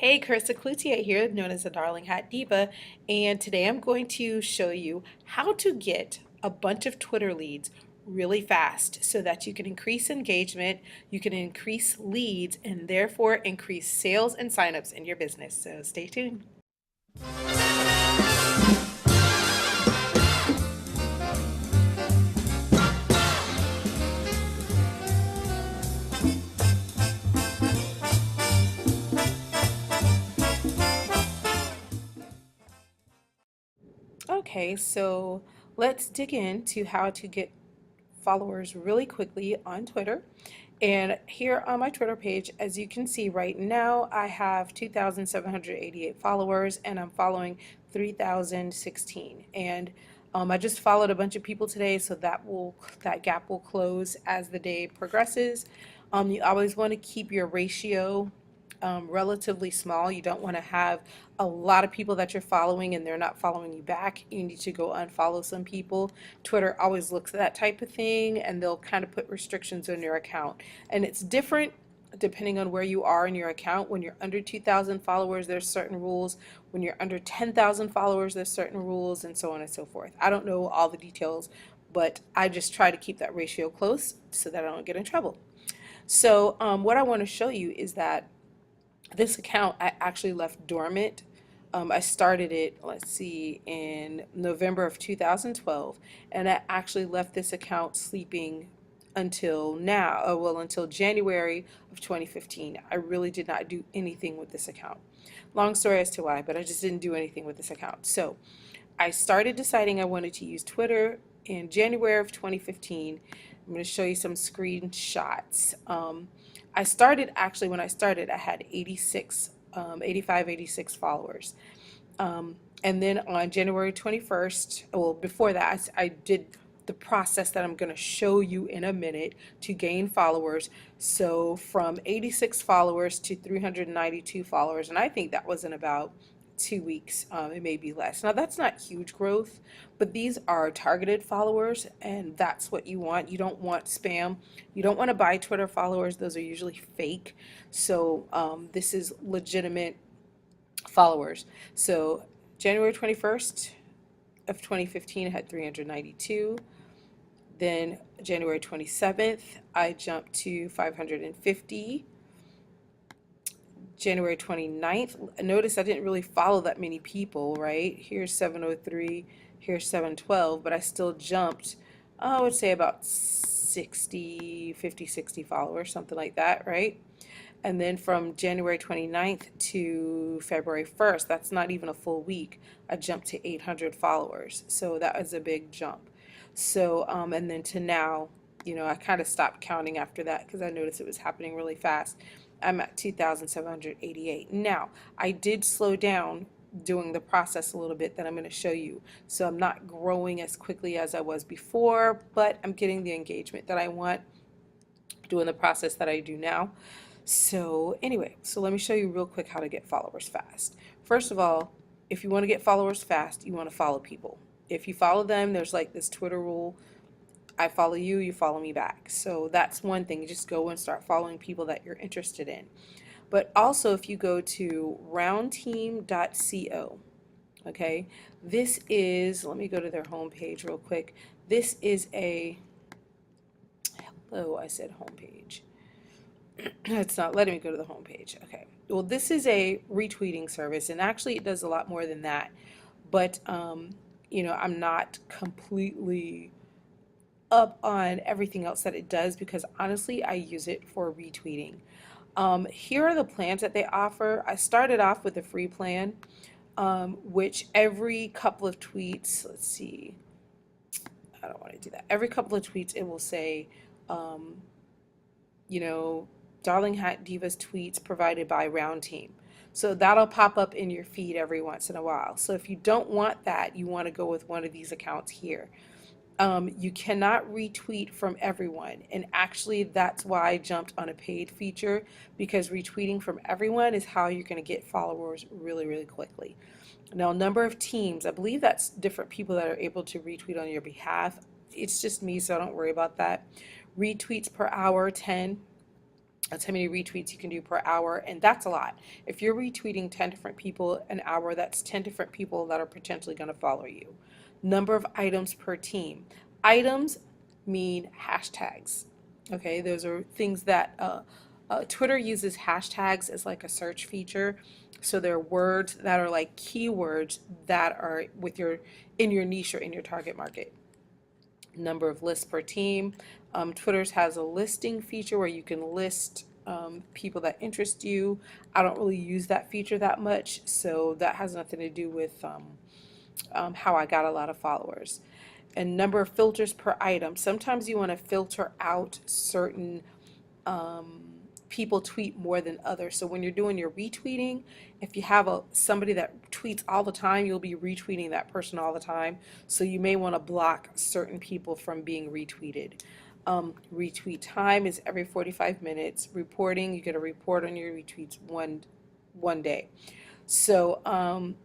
Hey, Carissa Cloutier here, known as the Darling Hat Diva, and today I'm going to show you how to get a bunch of Twitter leads really fast so that you can increase engagement, you can increase leads, and therefore increase sales and signups in your business. So stay tuned. Okay, so let's dig into how to get followers really quickly on Twitter. And here on my Twitter page, as you can see right now, I have 2,788 followers and I'm following 3,016. And I just followed a bunch of people today, so that gap will close as the day progresses. You always want to keep your ratio relatively small. You don't want to have a lot of people that you're following and they're not following you back. You need to go unfollow some people. Twitter always looks at that type of thing and they'll kind of put restrictions on your account. And it's different depending on where you are in your account. When you're under 2,000 followers, there's certain rules. When you're under 10,000 followers, there's certain rules, and so on and so forth. I don't know all the details, but I just try to keep that ratio close so that I don't get in trouble. So what I want to show you is that this account I actually left dormant. I started it, let's see, in November of 2012, and I actually left this account sleeping until now, well, until January of 2015. I really did not do anything with this account. Long story as to why, but I just didn't do anything with this account. So I started deciding I wanted to use Twitter in January of 2015. I'm going to show you some screenshots. I started, actually, when I started, I had 85, 86 followers. And then on January 21st, well, before that, I did the process that I'm going to show you in a minute to gain followers. So from 86 followers to 392 followers, and I think that was in about 2 weeks. It may be less. Now that's not huge growth, but these are targeted followers, and that's what you want. You don't want spam. You don't want to buy Twitter followers. Those are usually fake. So this is legitimate followers. So January 21st of 2015, I had 392. Then January 27th, I jumped to 550. January 29th, notice I didn't really follow that many people, right? Here's 703, here's 712, but I still jumped, I would say about 60, 50, 60 followers, something like that, right? And then from January 29th to February 1st, that's not even a full week, I jumped to 800 followers. So that was a big jump. So, and then to now, I kind of stopped counting after that because I noticed it was happening really fast. I'm at 2,788. Now, I did slow down doing the process a little bit that I'm going to show you. So I'm not growing as quickly as I was before, but I'm getting the engagement that I want doing the process that I do now. So anyway, so let me show you real quick how to get followers fast. First of all, if you want to get followers fast, you want to follow people. If you follow them, there's like this Twitter rule. I follow you, you follow me back. So that's one thing. You just go and start following people that you're interested in. But also if you go to roundteam.co, okay, this is, let me go to their homepage real quick. This is a, hello, I said homepage. It's not letting me go to the homepage. Okay. Well, this is a retweeting service, and actually it does a lot more than that. But, I'm not completely up on everything else that it does because honestly I use it for retweeting. Here are the plans that they offer. I started off with a free plan, which every couple of tweets, let's see, I don't want to do that. Every couple of tweets it will say, Darling Hat Divas tweets provided by Round Team. So that'll pop up in your feed every once in a while. So if you don't want that, you want to go with one of these accounts here. You cannot retweet from everyone, and actually that's why I jumped on a paid feature, because retweeting from everyone is how you're going to get followers really, really quickly. Now, number of teams, I believe that's different people that are able to retweet on your behalf. It's just me, so I don't worry about that. Retweets per hour, 10. That's how many retweets you can do per hour, and that's a lot. If you're retweeting 10 different people an hour, that's 10 different people that are potentially going to follow you. Number of items per team. Items mean hashtags. Okay, those are things that Twitter uses hashtags as like a search feature. So they're words that are like keywords that are with your in your niche or in your target market. Number of lists per team. Twitter's has a listing feature where you can list people that interest you. I don't really use that feature that much, so that has nothing to do with how I got a lot of followers. And number of filters per item. Sometimes you want to filter out certain people tweet more than others. So when you're doing your retweeting, if you have somebody that tweets all the time, you'll be retweeting that person all the time. So you may want to block certain people from being retweeted. Retweet time is every 45 minutes. Reporting, you get a report on your retweets one day. So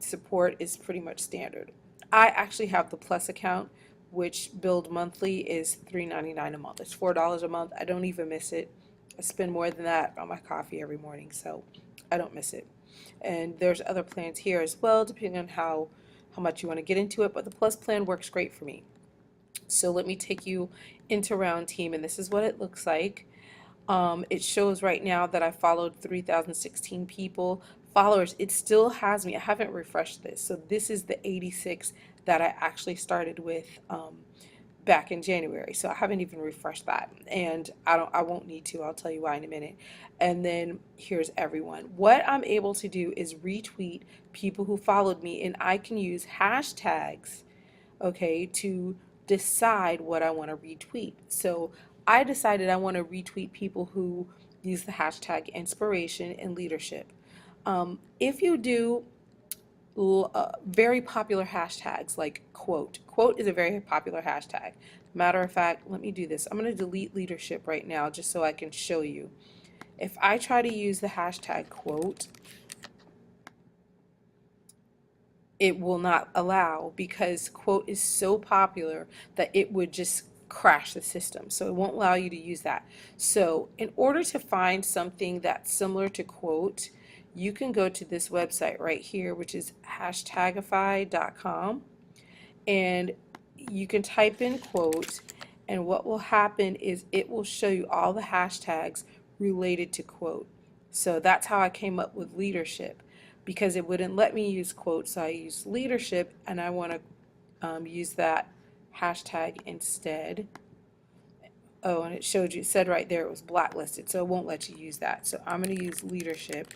support is pretty much standard. I actually have the Plus account, which billed monthly is $3.99 a month. It's $4 a month. I don't even miss it. I spend more than that on my coffee every morning, so I don't miss it. And there's other plans here as well, depending on how much you want to get into it, but the Plus plan works great for me. So let me take you into Round Team, and this is what it looks like. It shows right now that I followed 3,016 people. Followers, it still has me. I haven't refreshed this. So this is the 86 that I actually started with back in January. So I haven't even refreshed that. And I won't need to. I'll tell you why in a minute. And then here's everyone. What I'm able to do is retweet people who followed me, and I can use hashtags, okay, to decide what I want to retweet. So I decided I want to retweet people who use the hashtag inspiration and leadership. If you do very popular hashtags like quote is a very popular hashtag. Matter of fact, let me do this. I'm going to delete leadership right now just so I can show you. If I try to use the hashtag quote, it will not allow because quote is so popular that it would just crash the system. So it won't allow you to use that. So in order to find something that's similar to quote, you can go to this website right here, which is hashtagify.com, and you can type in quote, and what will happen is it will show you all the hashtags related to quote. So that's how I came up with leadership, because it wouldn't let me use quote, so I used leadership, and I want to use that hashtag instead. Oh, and it showed you, it said right there it was blacklisted, so it won't let you use that. So I'm going to use leadership.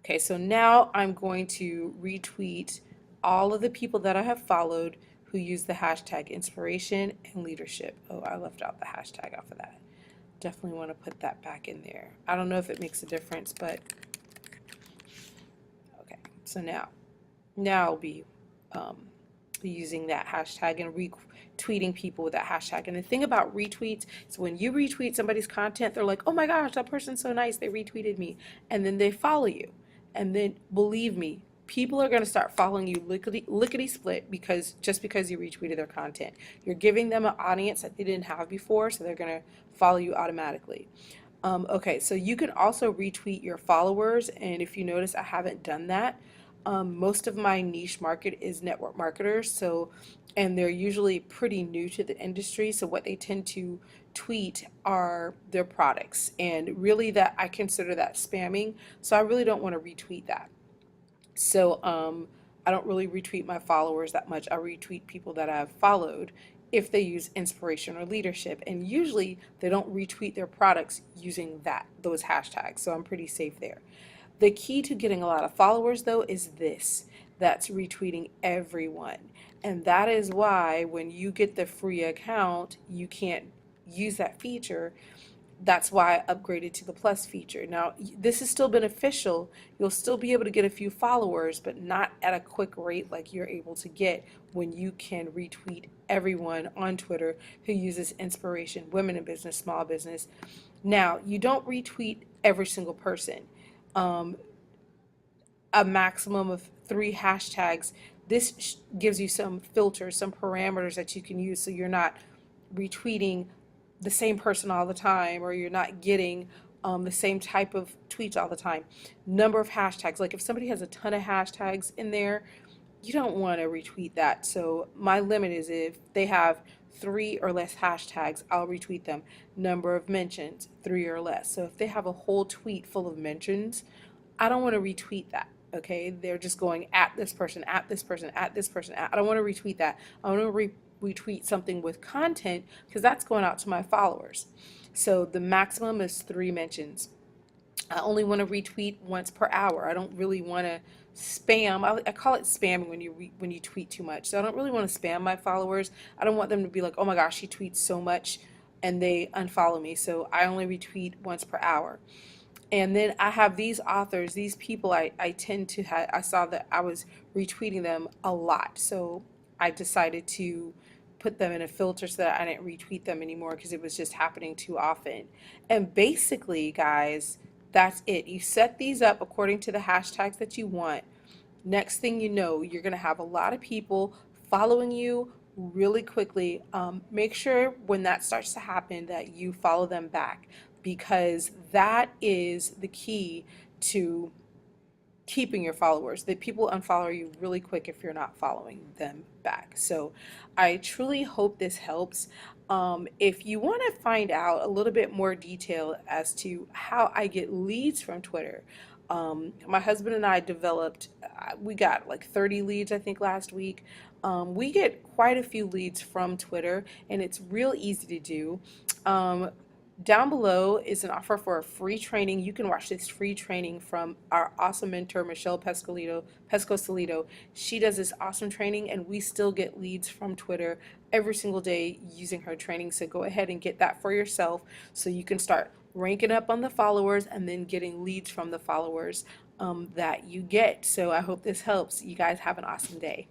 Okay, so now I'm going to retweet all of the people that I have followed who use the hashtag inspiration and leadership. Oh, I left out the hashtag off of that. Definitely want to put that back in there. I don't know if it makes a difference, but okay. So now I'll be using that hashtag and retweeting people with that hashtag. And the thing about retweets is when you retweet somebody's content, they're like, oh my gosh, that person's so nice, they retweeted me. And then they follow you. And then believe me, people are going to start following you lickety split because you retweeted their content. You're giving them an audience that they didn't have before, so they're going to follow you automatically. Okay, so you can also retweet your followers, and if you notice, I haven't done that. Most of my niche market is network marketers, and they're usually pretty new to the industry, so what they tend to tweet are their products, and really that I consider that spamming, so I really don't want to retweet that. So I don't really retweet my followers that much. I retweet people that I've followed if they use inspiration or leadership, and usually they don't retweet their products using those hashtags, so I'm pretty safe there. The key to getting a lot of followers though is this, that's retweeting everyone. And that is why when you get the free account, you can't use that feature. That's why I upgraded to the Plus feature. Now, this is still beneficial. You'll still be able to get a few followers, but not at a quick rate like you're able to get when you can retweet everyone on Twitter who uses inspiration, women in business, small business. Now, you don't retweet every single person. A maximum of 3 hashtags. This gives you some filters, some parameters that you can use so you're not retweeting the same person all the time, or you're not getting the same type of tweets all the time. Number of hashtags. Like if somebody has a ton of hashtags in there, you don't want to retweet that. So my limit is if they have 3 or less hashtags, I'll retweet them. Number of mentions, 3 or less. So if they have a whole tweet full of mentions, I don't want to retweet that. Okay, they're just going at this person, at this person, at this person. I don't want to retweet that. I want to retweet something with content because that's going out to my followers. So the maximum is 3 mentions. I only want to retweet once per hour. I don't really want to spam. I call it spamming when you tweet too much. So I don't really want to spam my followers. I don't want them to be like, oh my gosh, she tweets so much, and they unfollow me. So I only retweet once per hour. And then I have these authors, these people I tend to have, I saw that I was retweeting them a lot. So I decided to put them in a filter so that I didn't retweet them anymore because it was just happening too often. And basically, guys, that's it. You set these up according to the hashtags that you want. Next thing you know, you're going to have a lot of people following you really quickly. Make sure when that starts to happen that you follow them back, because that is the key to keeping your followers. That people unfollow you really quick if you're not following them back. So I truly hope this helps. If you want to find out a little bit more detail as to how I get leads from Twitter, my husband and I developed, we got like 30 leads, I think, last week. We get quite a few leads from Twitter, and it's real easy to do. Down below is an offer for a free training. You can watch this free training from our awesome mentor, Michelle Pesco-Salido. She does this awesome training, and we still get leads from Twitter every single day using her training. So go ahead and get that for yourself so you can start ranking up on the followers and then getting leads from the followers that you get. So I hope this helps. You guys have an awesome day.